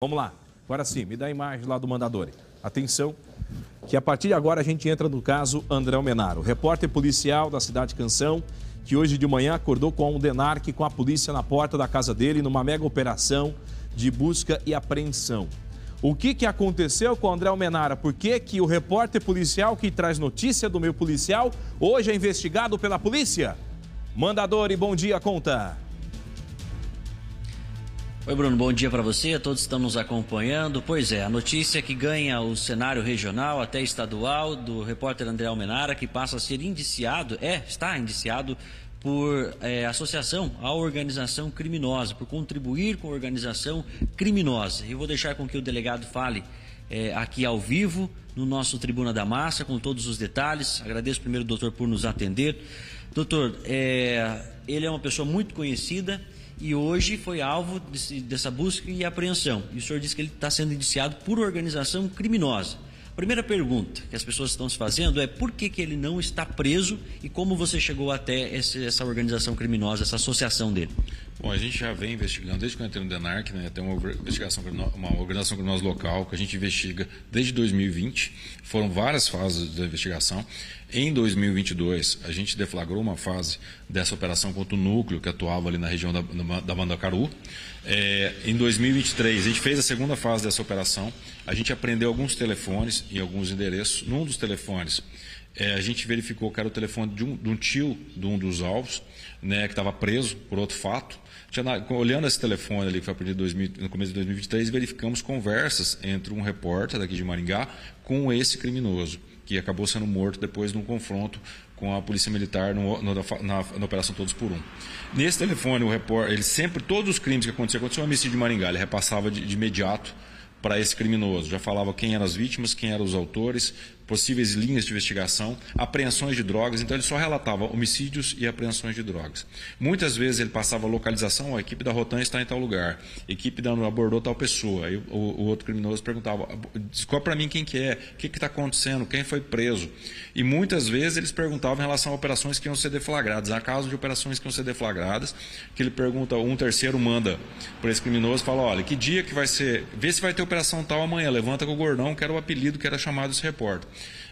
Vamos lá, agora sim, me dá a imagem lá do Mandadori. Atenção, que a partir de agora a gente entra no caso André Almenara, o repórter policial da cidade Canção, que hoje de manhã acordou com um DENARC com a polícia na porta da casa dele numa mega operação de busca e apreensão. O que aconteceu com o André Almenara? Por que o repórter policial que traz notícia do meio policial hoje é investigado pela polícia? Mandadori, bom dia, conta. Oi, Bruno, bom dia para você, a todos que estão nos acompanhando. Pois é, a notícia que ganha o cenário regional até estadual do repórter André Almenara, que passa a ser indiciado, está indiciado por associação à organização criminosa, por contribuir com a organização criminosa. Eu vou deixar com que o delegado fale aqui ao vivo, no nosso Tribuna da Massa, com todos os detalhes. Agradeço primeiro ao doutor por nos atender. Doutor, ele é uma pessoa muito conhecida e hoje foi alvo dessa busca e apreensão. E o senhor disse que ele está sendo indiciado por organização criminosa. A primeira pergunta que as pessoas estão se fazendo é por que ele não está preso e como você chegou até essa organização criminosa, essa associação dele? Bom, a gente já vem investigando, desde que eu entrei no DENARC, né, tem uma organização criminosa local que a gente investiga desde 2020. Foram várias fases da investigação. Em 2022, a gente deflagrou uma fase dessa operação contra o núcleo que atuava ali na região da Mandacaru. Em 2023, a gente fez a segunda fase dessa operação. A gente apreendeu alguns telefones e alguns endereços. Num dos telefones, a gente verificou que era o telefone de um tio de um dos alvos, né, que estava preso por outro fato. Olhando esse telefone ali que foi apreendido no começo de 2023, verificamos conversas entre um repórter daqui de Maringá com esse criminoso, que acabou sendo morto depois de um confronto com a Polícia Militar na Operação Todos por Um. Nesse telefone, o repórter, ele sempre, todos os crimes que aconteceu um homicídio de Maringá, ele repassava de imediato para esse criminoso. Já falava quem eram as vítimas, quem eram os autores, possíveis linhas de investigação, apreensões de drogas. Então ele só relatava homicídios e apreensões de drogas. Muitas vezes ele passava a localização, a equipe da Rotan está em tal lugar, a equipe da abordou tal pessoa. Aí o outro criminoso perguntava, descobre para mim quem que é, o que está acontecendo, quem foi preso. E muitas vezes eles perguntavam em relação a operações que iam ser deflagradas. Há casos de operações que iam ser deflagradas, que ele pergunta, um terceiro manda para esse criminoso, fala, olha, que dia que vai ser, vê se vai ter operação tal amanhã, levanta com o Gordão, que era o apelido que era chamado esse repórter.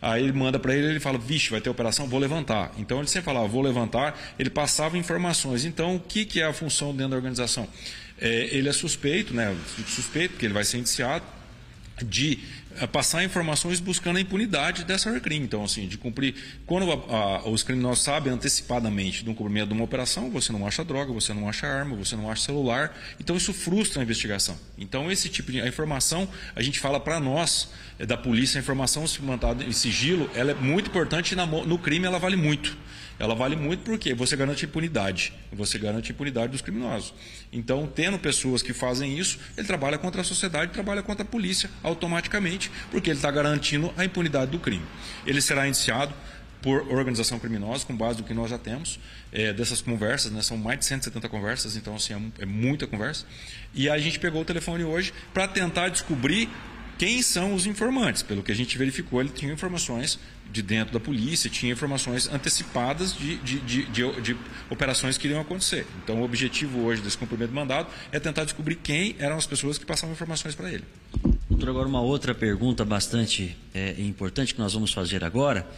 Aí ele manda para ele, ele fala, vixe, vai ter operação, vou levantar. Então ele sempre falava, vou levantar, ele passava informações. Então o que é a função dentro da organização? Ele é suspeito, né? Suspeito, porque ele vai ser indiciado, de passar informações buscando a impunidade dessa crime. Então, assim, de cumprir. Quando os criminosos sabem antecipadamente do cumprimento de uma operação, você não acha droga, você não acha arma, você não acha celular. Então, isso frustra a investigação. Então, esse tipo de informação, a gente fala para nós, da polícia, a informação mantada em sigilo, ela é muito importante e no crime ela vale muito. Ela vale muito porque você garante impunidade. Você garante a impunidade dos criminosos. Então, tendo pessoas que fazem isso, ele trabalha contra a sociedade, trabalha contra a polícia automaticamente, porque ele está garantindo a impunidade do crime. Ele será indiciado por organização criminosa, com base no que nós já temos, dessas conversas, né, são mais de 170 conversas, então assim, é muita conversa. E a gente pegou o telefone hoje para tentar descobrir quem são os informantes. Pelo que a gente verificou, ele tinha informações de dentro da polícia, tinha informações antecipadas de operações que iriam acontecer. Então, o objetivo hoje desse cumprimento de mandado é tentar descobrir quem eram as pessoas que passavam informações para ele. Doutor, agora uma outra pergunta bastante importante que nós vamos fazer agora.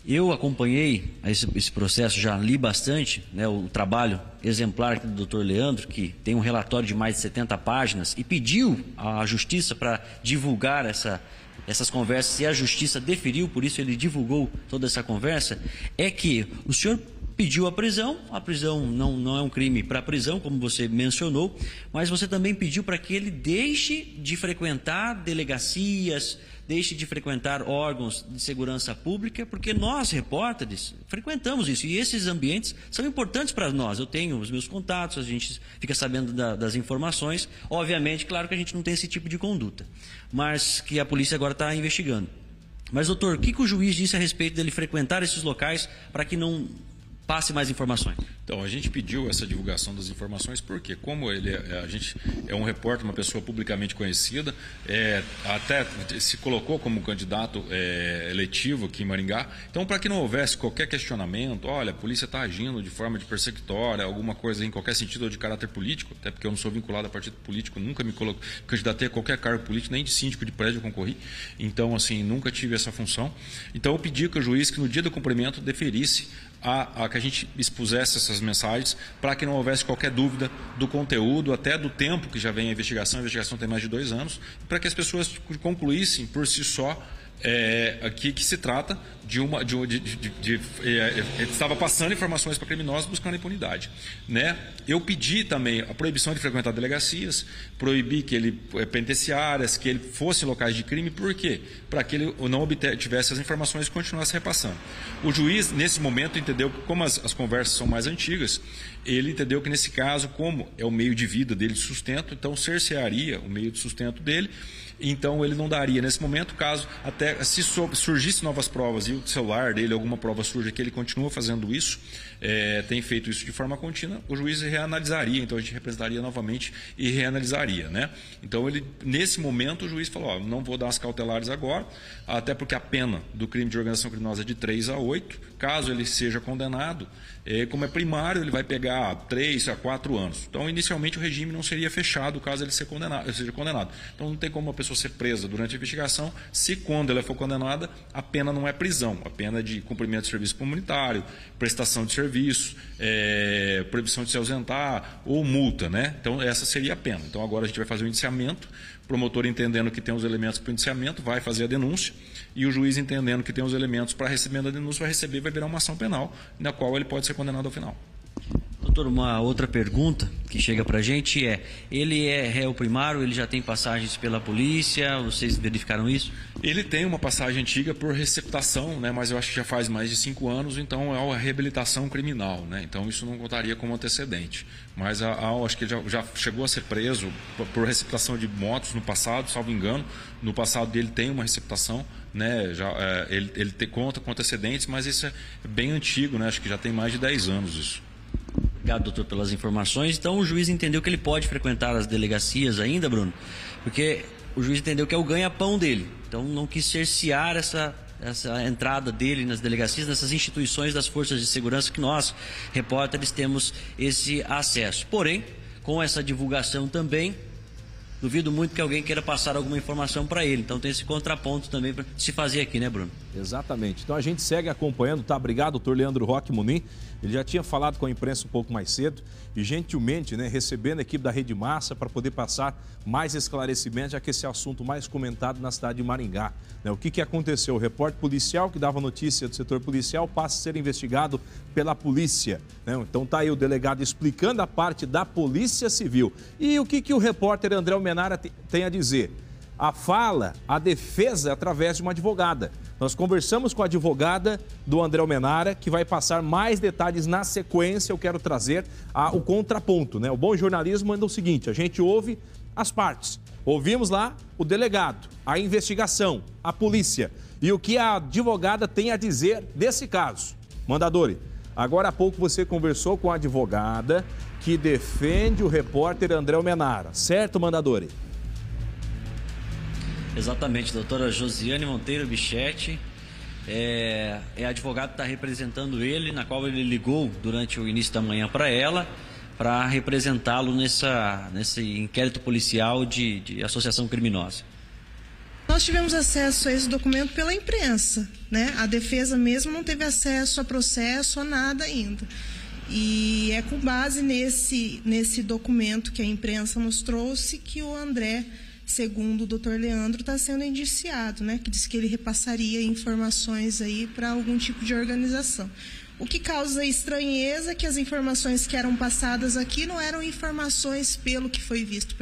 Eu acompanhei esse processo, já li bastante, né, o trabalho exemplar do doutor Leandro, que tem um relatório de mais de 70 páginas, e pediu à Justiça para divulgar essas conversas, e a Justiça deferiu, por isso ele divulgou toda essa conversa, é que o senhor pediu a prisão não é um crime para prisão, como você mencionou, mas você também pediu para que ele deixe de frequentar delegacias, deixe de frequentar órgãos de segurança pública, porque nós, repórteres, frequentamos isso, e esses ambientes são importantes para nós. Eu tenho os meus contatos, a gente fica sabendo das informações, obviamente, claro que a gente não tem esse tipo de conduta, mas que a polícia agora está investigando. Mas, doutor, o que o juiz disse a respeito dele frequentar esses locais para que não passe mais informações? Então, a gente pediu essa divulgação das informações porque, como a gente é um repórter, uma pessoa publicamente conhecida, até se colocou como candidato eletivo aqui em Maringá, então, para que não houvesse qualquer questionamento, olha, a polícia está agindo de forma de persecutória, alguma coisa em qualquer sentido ou de caráter político, até porque eu não sou vinculado a partido político, nunca me candidatei a qualquer cargo político, nem de síndico de prédio eu concorri, então, assim, nunca tive essa função. Então, eu pedi que o juiz, que no dia do cumprimento, deferisse a que a gente expusesse essas mensagens para que não houvesse qualquer dúvida do conteúdo, até do tempo que já vem a investigação tem mais de 2 anos, para que as pessoas concluíssem por si só aqui que se trata estava passando informações para criminosos buscando impunidade, né? Eu pedi também a proibição de frequentar delegacias, proibi que ele penitenciárias, que ele fosse em locais de crime, por quê? Para que ele não tivesse as informações e continuasse repassando. O juiz, nesse momento, entendeu que, como as conversas são mais antigas, ele entendeu que, nesse caso, como é o meio de vida dele, de sustento, então cercearia o meio de sustento dele. Então, ele não daria nesse momento, caso até se surgissem novas provas e o celular dele, alguma prova surge que ele continua fazendo isso, tem feito isso de forma contínua, o juiz reanalisaria, então a gente representaria novamente e reanalisaria, né? Então, nesse momento, o juiz falou, não vou dar as cautelares agora, até porque a pena do crime de organização criminosa é de 3 a 8, caso ele seja condenado, como é primário, ele vai pegar 3 a 4 anos. Então, inicialmente, o regime não seria fechado caso ele seja condenado. Então, não tem como uma pessoa ser presa durante a investigação se, quando ela for condenada, a pena não é prisão. A pena é de cumprimento de serviço comunitário, prestação de serviço, proibição de se ausentar ou multa, né? Então, essa seria a pena. Então, agora a gente vai fazer o indiciamento, o promotor entendendo que tem os elementos para o indiciamento, vai fazer a denúncia, e o juiz entendendo que tem os elementos para recebimento da denúncia, vai virar uma ação penal, na qual ele pode ser condenado ao final. Doutor, uma outra pergunta que chega para a gente ele é réu primário, ele já tem passagens pela polícia, vocês verificaram isso? Ele tem uma passagem antiga por receptação, né, mas eu acho que já faz mais de 5 anos, então é uma reabilitação criminal, né, então isso não contaria como antecedente. Mas acho que ele já chegou a ser preso por receptação de motos no passado, salvo engano. No passado dele tem uma receptação, né, ele conta com antecedentes, mas isso é bem antigo, né, acho que já tem mais de 10 anos isso. Obrigado, doutor, pelas informações. Então, o juiz entendeu que ele pode frequentar as delegacias ainda, Bruno, porque o juiz entendeu que é o ganha-pão dele. Então, não quis cercear essa entrada dele nas delegacias, nessas instituições das forças de segurança que nós, repórteres, temos esse acesso. Porém, com essa divulgação também, duvido muito que alguém queira passar alguma informação para ele. Então tem esse contraponto também para se fazer aqui, né, Bruno? Exatamente. Então a gente segue acompanhando, tá? Obrigado, doutor Leandro Roque Munim. Ele já tinha falado com a imprensa um pouco mais cedo e gentilmente, né, recebendo a equipe da Rede Massa para poder passar mais esclarecimentos, já que esse é o assunto mais comentado na cidade de Maringá. Né? O que aconteceu? O repórter policial que dava notícia do setor policial passa a ser investigado pela polícia. Né? Então tá aí o delegado explicando a parte da Polícia Civil. E o que o repórter André Menara tem a dizer? A fala, a defesa através de uma advogada. Nós conversamos com a advogada do André Menara, que vai passar mais detalhes na sequência. Eu quero trazer o contraponto, né? O bom jornalismo manda o seguinte, a gente ouve as partes. Ouvimos lá o delegado, a investigação, a polícia e o que a advogada tem a dizer desse caso. Mandadori, agora há pouco você conversou com a advogada que defende o repórter André Menara, certo, Mandadori? Exatamente, doutora Josiane Monteiro Bichetti, a advogada que está representando ele, na qual ele ligou durante o início da manhã para ela, para representá-lo nesse inquérito policial de associação criminosa. Nós tivemos acesso a esse documento pela imprensa, né? A defesa mesmo não teve acesso a processo, a nada ainda. E é com base nesse documento que a imprensa nos trouxe que o André, segundo o doutor Leandro, está sendo indiciado, né? Que disse que ele repassaria informações aí para algum tipo de organização. O que causa estranheza é que as informações que eram passadas aqui não eram informações, pelo que foi visto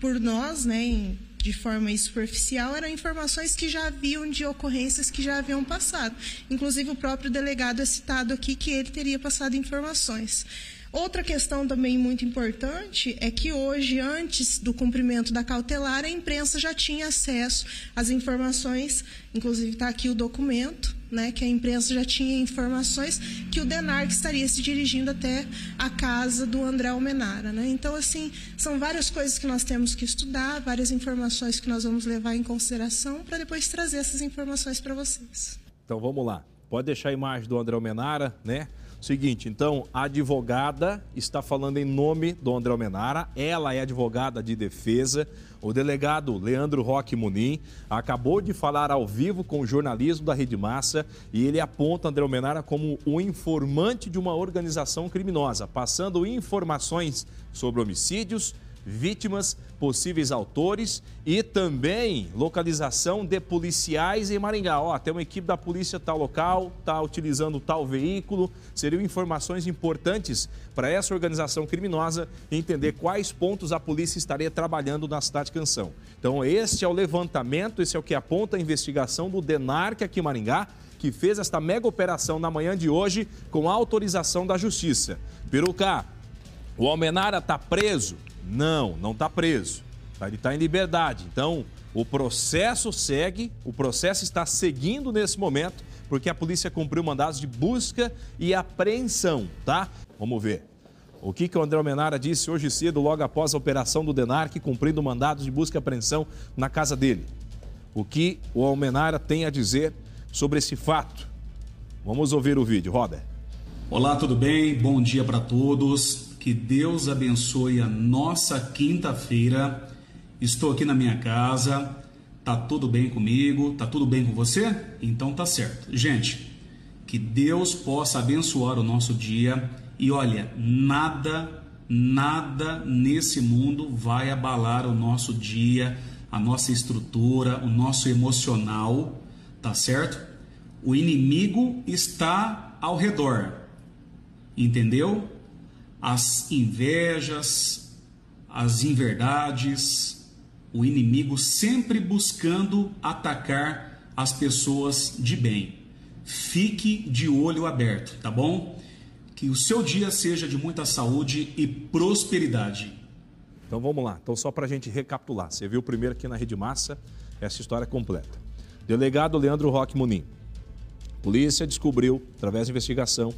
por nós, né, de forma superficial, eram informações que já haviam de ocorrências que já haviam passado. Inclusive, o próprio delegado é citado aqui que ele teria passado informações. Outra questão também muito importante é que hoje, antes do cumprimento da cautelar, a imprensa já tinha acesso às informações, inclusive está aqui o documento, né, que a imprensa já tinha informações que o DENARC estaria se dirigindo até a casa do André Almenara, né? Então, assim, são várias coisas que nós temos que estudar, várias informações que nós vamos levar em consideração para depois trazer essas informações para vocês. Então, vamos lá. Pode deixar a imagem do André Almenara, né? Seguinte, então, a advogada está falando em nome do André Almenara, ela é advogada de defesa. O delegado Leandro Roque Munim acabou de falar ao vivo com o jornalismo da Rede Massa e ele aponta André Almenara como um informante de uma organização criminosa, passando informações sobre homicídios, vítimas, possíveis autores e também localização de policiais em Maringá. Ó, tem uma equipe da polícia tal local, está utilizando tal veículo. Seriam informações importantes para essa organização criminosa entender quais pontos a polícia estaria trabalhando na cidade Canção. Então, esse é o levantamento, esse é o que aponta a investigação do DENARC aqui em Maringá, que fez esta mega operação na manhã de hoje com autorização da Justiça. Peruca, o Almenara está preso? Não, não está preso. Ele está em liberdade. Então, o processo segue, o processo está seguindo nesse momento, porque a polícia cumpriu mandados de busca e apreensão, tá? Vamos ver. O que o André Almenara disse hoje cedo, logo após a operação do DENARC, cumprindo mandados de busca e apreensão na casa dele. O que o Almenara tem a dizer sobre esse fato? Vamos ouvir o vídeo, roda. Olá, tudo bem? Bom dia para todos. Que Deus abençoe a nossa quinta-feira. Estou aqui na minha casa. Tá tudo bem comigo? Tá tudo bem com você? Então tá certo. Gente, que Deus possa abençoar o nosso dia. E olha, nada nesse mundo vai abalar o nosso dia, a nossa estrutura, o nosso emocional, tá certo? O inimigo está ao redor, entendeu? As invejas, as inverdades, o inimigo sempre buscando atacar as pessoas de bem. Fique de olho aberto, tá bom? Que o seu dia seja de muita saúde e prosperidade. Então vamos lá. Então só para a gente recapitular. Você viu primeiro aqui na Rede Massa essa história completa. Delegado Leandro Roque Munim. Polícia descobriu, através da investigação,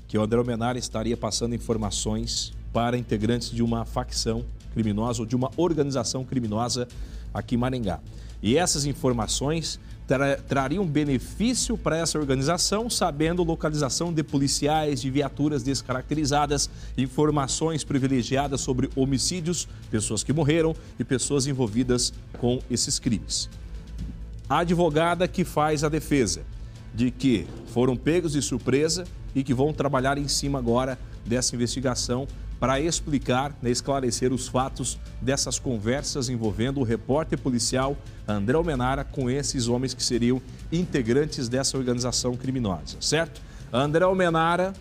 que o André Almenara estaria passando informações para integrantes de uma facção criminosa ou de uma organização criminosa aqui em Maringá. E essas informações trariam benefício para essa organização, sabendo localização de policiais, de viaturas descaracterizadas, informações privilegiadas sobre homicídios, pessoas que morreram e pessoas envolvidas com esses crimes. A advogada que faz a defesa de que foram pegos de surpresa e que vão trabalhar em cima agora dessa investigação para explicar, esclarecer os fatos dessas conversas envolvendo o repórter policial André Almenara com esses homens que seriam integrantes dessa organização criminosa, certo? André Almenara,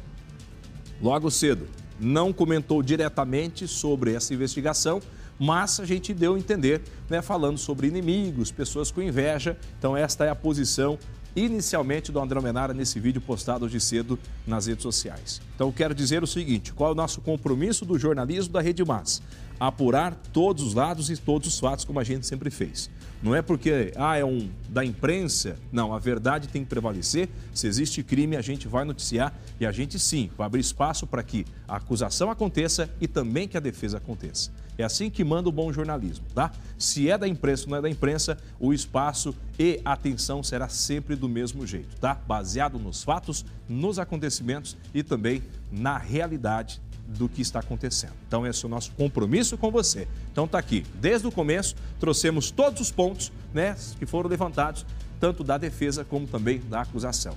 logo cedo, não comentou diretamente sobre essa investigação, mas a gente deu a entender, falando sobre inimigos, pessoas com inveja. Então esta é a posição inicialmente do André Almenara nesse vídeo postado hoje cedo nas redes sociais. Então eu quero dizer o seguinte, qual é o nosso compromisso do jornalismo da Rede Massa? Apurar todos os lados e todos os fatos como a gente sempre fez. Não é porque é da imprensa, não, a verdade tem que prevalecer. Se existe crime, a gente vai noticiar e a gente sim vai abrir espaço para que a acusação aconteça e também que a defesa aconteça. É assim que manda o bom jornalismo, tá? Se é da imprensa ou não é da imprensa, o espaço e a atenção será sempre do mesmo jeito, tá? Baseado nos fatos, nos acontecimentos e também na realidade do que está acontecendo. Então esse é o nosso compromisso com você. Então tá aqui, desde o começo, trouxemos todos os pontos, que foram levantados, tanto da defesa como também da acusação.